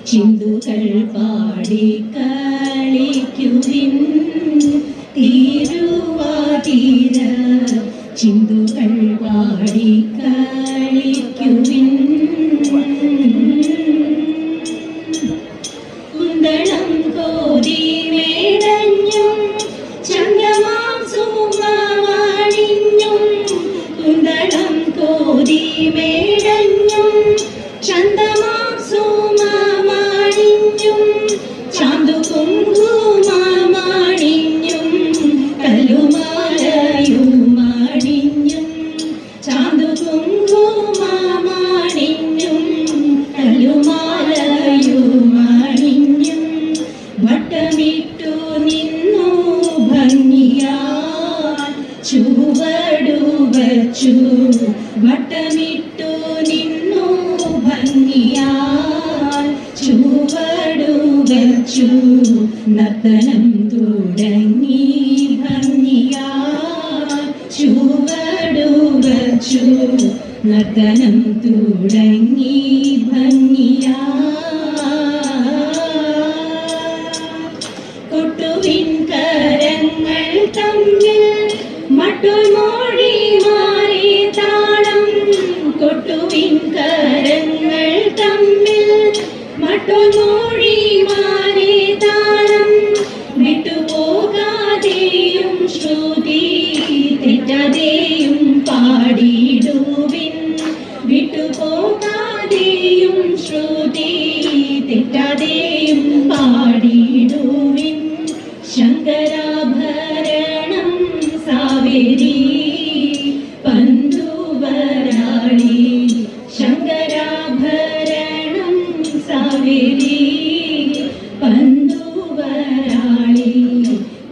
ചിന്തുകൾ പാടി കളിക്കുവിൻ തിരുവാതിര ചിന്തുകൾ പാടി കളിക്കുവിൻ കുന്തളം കോതി മേടഞ്ഞും ചന്ദ്രമാം സുമവാണിഞ്ഞും കുന്തളം കോതി മേടഞ്ഞും ചന്ദ്രമാം സുമവാണിഞ്ഞും ചാന്തു കുങ്കുമമാണിഞ്ഞും കല്ലുമാലയുമാണിഞ്ഞും ചാന്തു കുങ്കുമമാണിഞ്ഞും കല്ലുമാലയുമാണിഞ്ഞും വട്ടമിട്ടു നിന്നു ഭംഗിയാൽ ചുവടു വച്ചു വട്ടമിട്ടു നിന്നു ഭംഗിയാൽ ചുവടു വച്ചു നർത്തനം തുടങ്ങി ഭംഗിയാൽ ചുവടു വച്ചു നർത്തനം തുടങ്ങി ഭംഗിയാൽ കൊട്ടുവിൻ കരങ്ങൾ തമ്മിൽ മട്ടുൽ മൊഴി മാറി താളം കൊട്ടുവിൻ കരങ്ങൾ തമ്മിൽ മട്ടുൽ മൊഴി മാറി താളം വിട്ടുപോകാതെയും ശ്രുതി തെറ്റാതെയും പാടിടുവിൻ വിട്ടുപോകാതെയും ശ്രുതി തെറ്റാതെയും പാടിടുവിൻ ശങ്കരാഭരണം സാവേരി പന്തുവരാളി ശങ്കരാഭരണം സാവേരി പന്തുവരാളി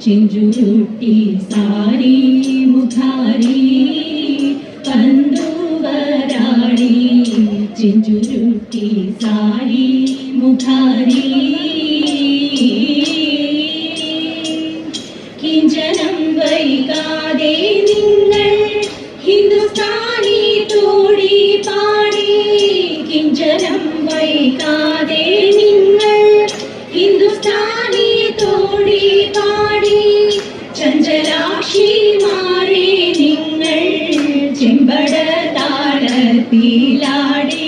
ചിഞ്ചുരുട്ടി സാരി മുഖാരി പന്തുവരാളി ചിഞ്ചുരുട്ടി സാരി മുഖാരി കിഞ്ചനം വൈകാതെ നിങ്ങൾ ഹിന്ദുസ്ഥാനി തോടി പാടി കിഞ്ചനം വൈകാതെ നിങ്ങൾ ഹിന്ദുസ്ഥാനി തോടി പാടി ചഞ്ചലാക്ഷിമാരെ നിങ്ങൾ ചെമ്പട താളത്തിലാടി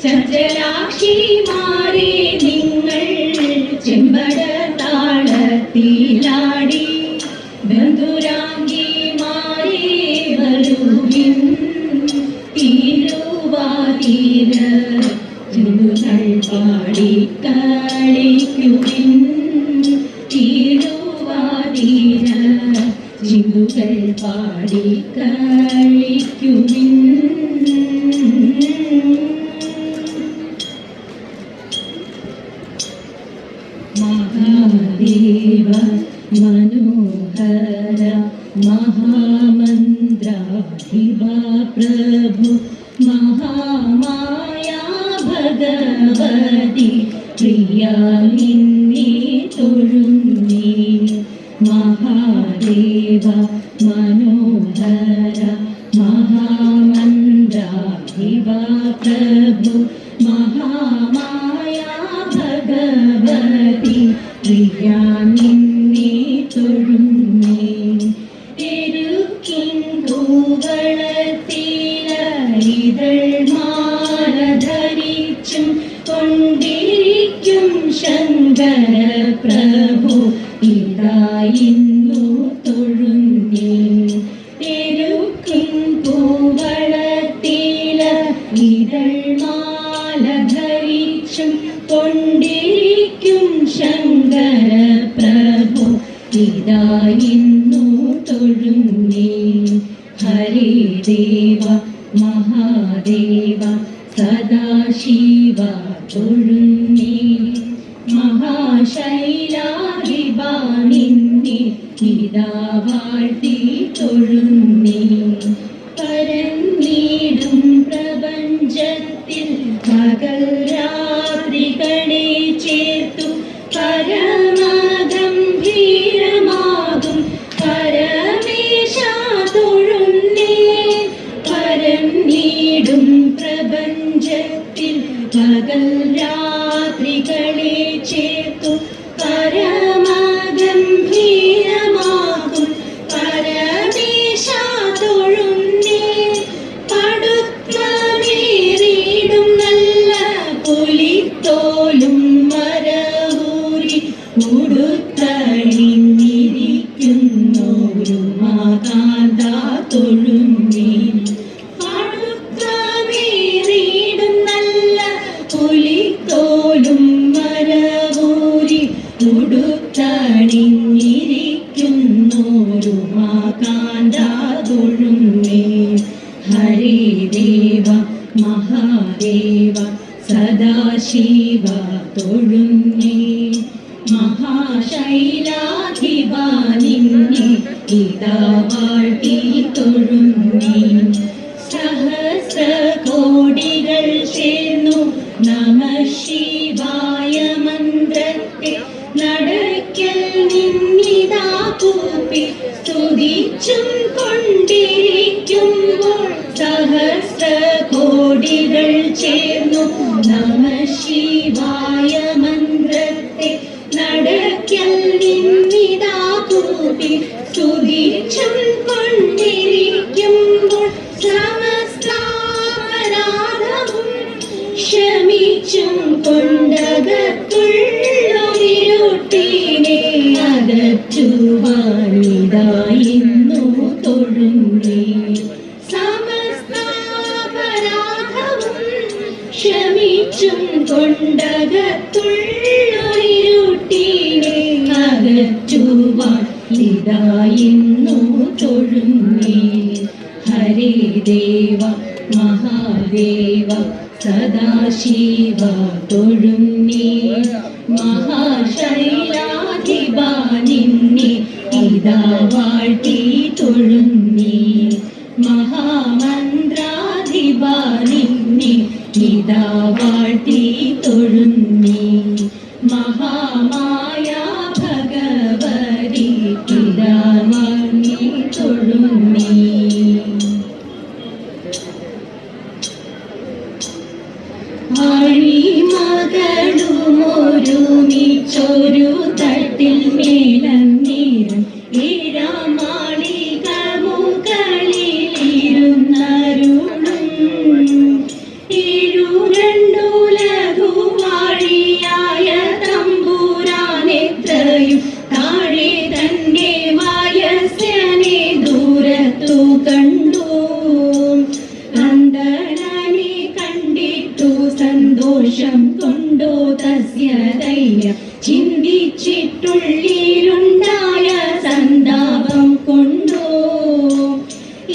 ചഞ്ചലാക്ഷിമാരെ നിങ്ങൾ ചെമ്പട താളത്തിലാടി ബന്ധുരാംഗിമാരെ വരുവിൻ തിരുവാതിര ചിന്തുകൾ പാടി കളിക്കുവിൻ തിരുവാതിര ചിന്തുകൾ പാടി കളിക്കുവിൻ മഹാദേവ മനോഹര മഹാമന്ത്രാധിപ പ്രഭു മഹാമായ ഭഗവതി പ്രിയ നിന്നെ തൊഴുന്നേ മഹാദേവ മനോഹര മഹാമന്ത്രാധിപ പ്രഭു മഹാമായ ഭഗവതി പ്രിയ നിന്നെ തൊഴുന്നേ എരുക്കിൻ കൂവളത്തിലരിതൾ മാല ധരിച്ചും കൊണ്ടിരിക്കും ശങ്കര പ്രഭു ഇതായിന്നു തൊഴുന്നേ എരുക്കിൻ കൂവളത്തിലരിതൾ മാല ധരിച്ചും കൊണ്ടിരിക്കും ശങ്കര പ്രഭു ഇതായിന്നു തൊഴുന്നേ ഹരേ ദേവ മഹാദേവ സദാശിവ തൊഴുന്നേ മഹാശൈലാധിപ നിന്നെ ഇതാ വാഴ്ത്തി തൊഴുന്നേ പരന്നീടും പ്രപഞ്ചത്തിൽ പകൽ രാത്രികളെ ചേർത്തു പരമഗംഭീരമാകും പരമേശ തൊഴുന്നേ പരന്നീടും പ്രപഞ്ചത്തിൽ പകൽ രാത്രികളെ ചേർത്തു പരമഗംഭീരമാകും പരമേശ തൊഴുന്നേ പടുത്വമേറിയിടും നല്ല പുലിത്തോലും മരവൂരി ഉടുത്തണിഞ്ഞിരിക്കുന്നോരു മാതാന്ത തൊഴുന്നേ പടുത്വമേറിയിടും നല്ല പുലിത്തോലും മരവൂരി ഉടുത്തണിഞ്ഞിരിക്കുന്നോരു മാതാന്ത തൊഴുന്നേ ഹരേ ദേവ മഹാദേവ സദാശിവ തൊഴുന്നേ മഹാശൈലാധിപ നിന്നെ ഇതാ വാഴ്ത്തി തൊഴുന്നേ സഹസ്രകോടികൾ ചേർന്നു നമഃ ശിവായ മന്ത്രത്തെ നടക്കൽ നിന്നിതാ കൂപ്പി സ്തുതിച്ചും കൊണ്ടിരിക്കുമ്പോൾ സഹസ്രകോടികൾ ചേർന്നു നമഃ ശിവായ മന്ത്രത്തെ നടക്കൽ നിന്നിതാ കൂപ്പി സ്തുതിച്ചും കൊണ്ടിരിക്കുമ്പോൾ സമസ്താപരാധവും ക്ഷമിച്ചും കൊണ്ടകത്തുള്ളൊരിരുട്ടിനെ അകറ്റുവാനിതായിന്നു തൊഴുന്നേ സമസ്താപരാധവും ക്ഷമിച്ചും കൊണ്ടകത്തുള്ളൊരിരുട്ടിനെ അകറ്റുവാൻ ഇതായിന്നു തൊഴുന്നേ ഹരേ ദേവ മഹാദേവ സദാശിവ തൊഴുന്നേ മഹാശൈലാധിപ നിന്നെ ഇതാ വാഴ്ത്തി തൊഴുന്നേ മഹാമന്ത്രാധിപ നിന്നെ ഇതാ വാഴ്ത്തി തൊഴുന്നേ മഹാമായ ഭഗവതി ഇതാ വാങ്ങി തൊഴുന്നേ ആഴിമകളുമൊരുമിച്ചൊരു തട്ടിൽ മേലം നേരം ഏഴാമാളിക മുകളിലിരുന്നരുളും ഏഴുരണ്ടുലകുവാഴിയായ തമ്പുരാനെത്രയും താഴെ തന്റെ വയസ്സനെ ദൂരത്തു കണ്ടു അന്തണനെ കണ്ടിട്ടു സന്തോഷം കൊണ്ടോ തസ്യ ധൈര്യം ചിന്തിച്ചിട്ടുള്ളിലുണ്ടായ സന്താപം കൊണ്ടോ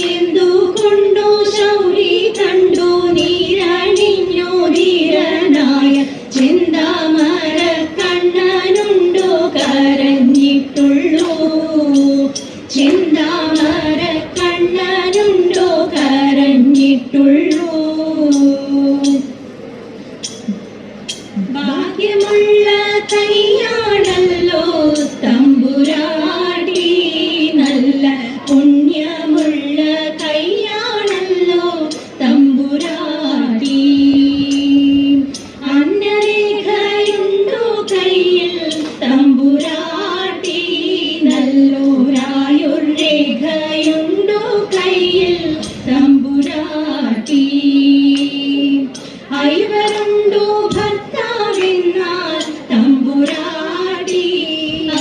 എന്തുകൊണ്ടോ ശൗരി കണ്ടു നീരണിഞ്ഞോ ധീരനായ ചിന്താമര കണ്ണനുണ്ടോ കരഞ്ഞിട്ടുള്ളൂ ചിന്താമര കണ്ണനുണ്ടോ കരഞ്ഞി കഴിഞ്ഞിട്ടുള്ളൂ. ഭാഗ്യമുള്ള കൈയാണല്ലോ തമ്പുരാട്ടി, നല്ല പുണ്യമുള്ള കൈയാണല്ലോ തമ്പുരാട്ടി. അന്നരേഖയുണ്ടോ കയ്യിൽ തമ്പുരാട്ടി, നല്ലൊരായുർരേഖയുണ്ടോ കയ്യിൽ തമ്പുരാട്ടി. ഐവരുണ്ടോ ഭർത്താവെന്നാൽ തമ്പുരാട്ടി,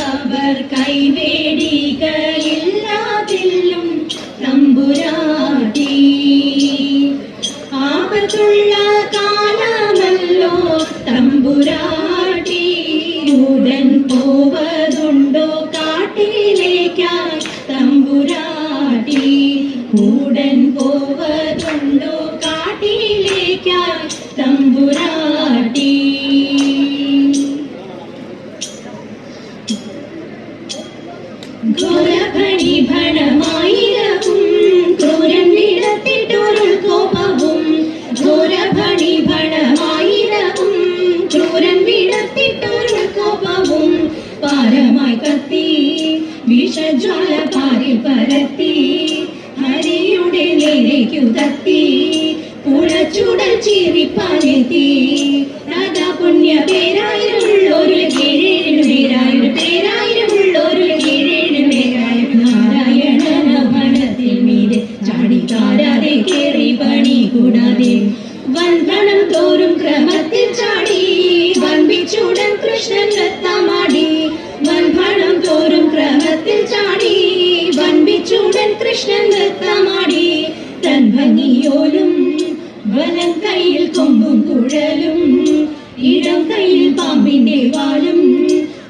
അവർ കൈവേടികയില്ലാതില്ലും തമ്പുരാട്ടി. ആപത്തുള്ള കാലമല്ലോ തമ്പുരാട്ടി, ഉടൻ പോവതുണ്ടോ കാട്ടിലേക്കായി തമ്പുരാട്ടി, ഉടൻ പോവതുണ്ടോ കാട്ടിലേക്കായി തമ്പുരാട്ടി. ഘോരഭണിഭണമായിരവും ക്രൂരൻ വിടത്തിട്ടൊരു കോപവും, ഘോരഭണിഭണമായിരവും ക്രൂരൻ വിടത്തിട്ടൊരു കോപവും, പാരമായി കത്തി വിഷജ്വാല പാരിൽ പരത്തി, ഹരിയുടെ നേരേക്കു തത്തി പുഴച്ചുടൽ ചീറിപ്പാനെത്തി. രാധാ പുണ്യ പേരായിരുള്ളൊരു കീഴേഴു പേരായൊരു പേരായിരുള്ളൊരു കീഴേഴു പേരായ നാരായണന ഭണത്തിൽ മീതെ ചാടി താരാതെ കേറി പണി കൂടാതെ, വൻഭണം തോറും ക്രമത്തിൽ ചാടി വൻപിച്ചുടൻ കൃഷ്ണൻ നൃത്തമാടി. വൻഭണം തോറും ക്രമത്തിൽ ചാടി വൻപിച്ചുടൻ കൃഷ്ണൻ നൃത്തമാടി. തൻ ഭംഗിയോലും വലം കയ്യിൽ കൊമ്പും കുഴലും, ഇടം കയ്യിൽ പാമ്പിന്റെ വാലും,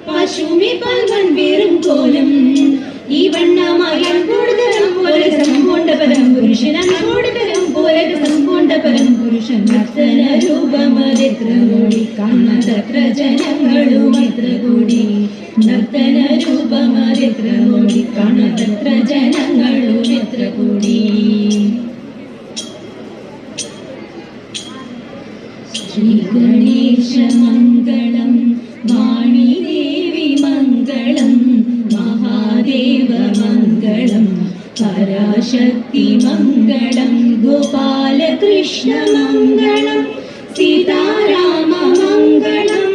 പശുമി പൽവൻ വേറും കോലും. ഈ വണ്ണമായാൽ കൂടുതലും പോലെ സംപൂണ്ടപരം പുരുഷനം കൂടുതലും പോലെ സംപൂണ്ടപരം പുരുഷൻ. നർത്തന രൂപമതെത്ര കൂടി കാണതത്ര ജനങ്ങളും എത്ര കൂടി, നർത്തന രൂപമതെത്ര കൂടി കാണതത്ര ജനങ്ങളും എത്ര കൂടി. ശ്രീ ഗണേശ മംഗളം, വാണിദേവി മംഗളം, മഹാദേവ മംഗളം, പരാശക്തി മംഗളം, ഗോപാലകൃഷ്ണ മംഗളം, സീതാരാമ മംഗളം,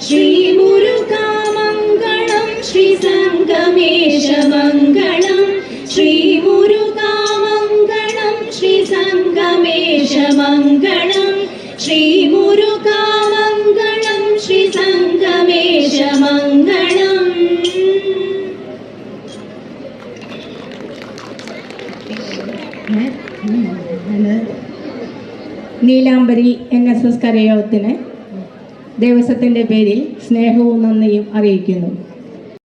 ശ്രീ മുരുകാ മംഗളം, ശ്രീ സംഗമേശ മംഗളം, ശ്രീ മുരുകാ മംഗളം, ശ്രീ സംഗമേശ മംഗളം, ശ്രീ മുരുകാ മംഗളം, ശ്രീ സംഗമേശ മംഗളം. നീലാംബരി NSS കരയോഗത്തിന് ദേവസ്വത്തിൻ്റെ പേരിൽ സ്നേഹവും നന്ദിയും അറിയിക്കുന്നു.